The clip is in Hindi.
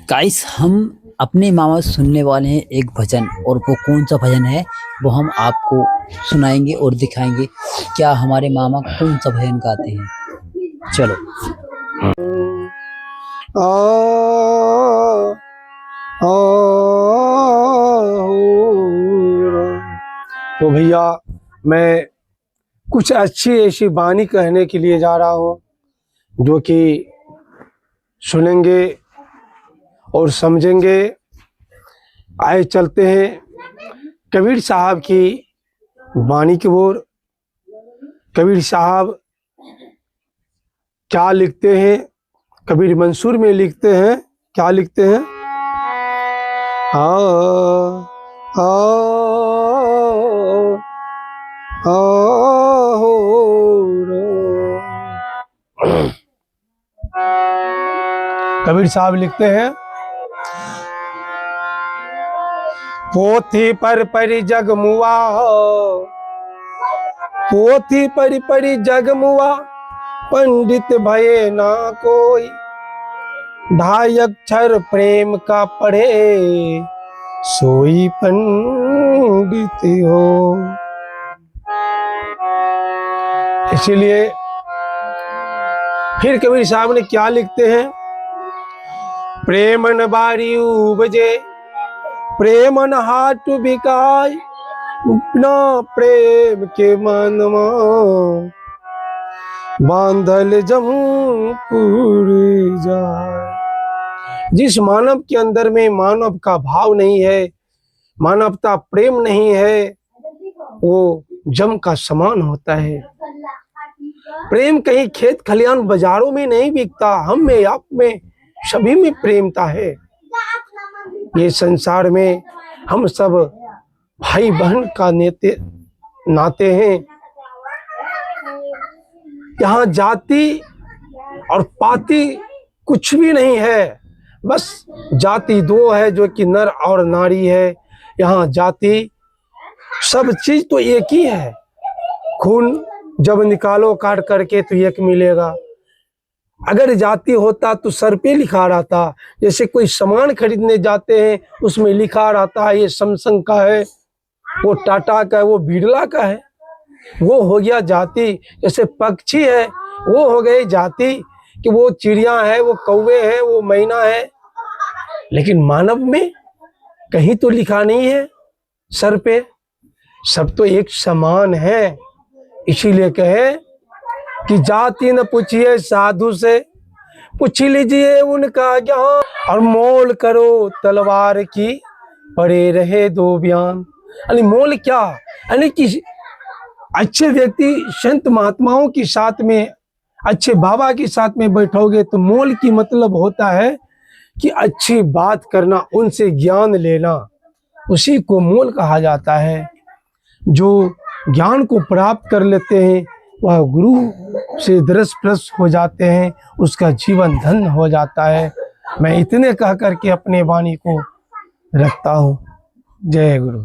गाइस हम अपने मामा से सुनने वाले हैं एक भजन, और वो कौन सा भजन है वो हम आपको सुनाएंगे और दिखाएंगे क्या हमारे मामा कौन सा भजन गाते हैं। चलो। आ, आ, तो भैया मैं कुछ अच्छी ऐसी वाणी कहने के लिए जा रहा हूँ जो कि सुनेंगे और समझेंगे। आए चलते हैं कबीर साहब की वाणी की ओर। कबीर साहब क्या लिखते हैं, कबीर मंसूर में लिखते हैं, क्या लिखते हैं? आ आ आ हो कबीर साहब लिखते हैं, पोथी पर जगमुआ, पोथी पर जगमुआ, पंडित भये ना कोई, ढाई अक्षर प्रेम का पढ़े, सोई पंडित हो। इसलिए फिर कबीर साहब ने क्या लिखते हैं? प्रेमन बारी उपजे, प्रेमन हाट बिकाय, ना प्रेम के मनवा, बांधल जमपुर जाए। जिस मानव के अंदर में मानव का भाव नहीं है, मानवता प्रेम नहीं है, वो जम का समान होता है। प्रेम कहीं खेत खलियान बाजारों में नहीं बिकता, हम में, आप में, सभी में प्रेमता है। ये संसार में हम सब भाई बहन का नाते हैं। यहाँ जाति और पाति कुछ भी नहीं है, बस जाति दो है जो कि नर और नारी है। यहाँ जाति, सब चीज तो एक ही है। खून जब निकालो काट करके तो एक मिलेगा। अगर जाति होता तो सर पे लिखा रहता। जैसे कोई सामान खरीदने जाते हैं उसमें लिखा रहता है ये सैमसंग का है, वो टाटा का है, वो बिरला का है, वो हो गया जाति। जैसे पक्षी है वो हो गई जाति कि वो चिड़िया है, वो कौवे है, वो मैना है। लेकिन मानव में कहीं तो लिखा नहीं है सर पे, सब तो एक समान है। इसीलिए कहे कि जाति न पूछिए साधु से, पूछ लीजिए उनका ज्ञान, और मोल करो तलवार की, पड़े रहे दो बयान। यानी मोल क्या? यानी कि अच्छे व्यक्ति संत महात्माओं के साथ में, अच्छे बाबा के साथ में बैठोगे तो मोल की मतलब होता है कि अच्छी बात करना, उनसे ज्ञान लेना, उसी को मोल कहा जाता है। जो ज्ञान को प्राप्त कर लेते हैं वह गुरु से दरस परस हो जाते हैं, उसका जीवन धन्य हो जाता है। मैं इतने कह करके अपने वाणी को रखता हूँ। जय गुरु।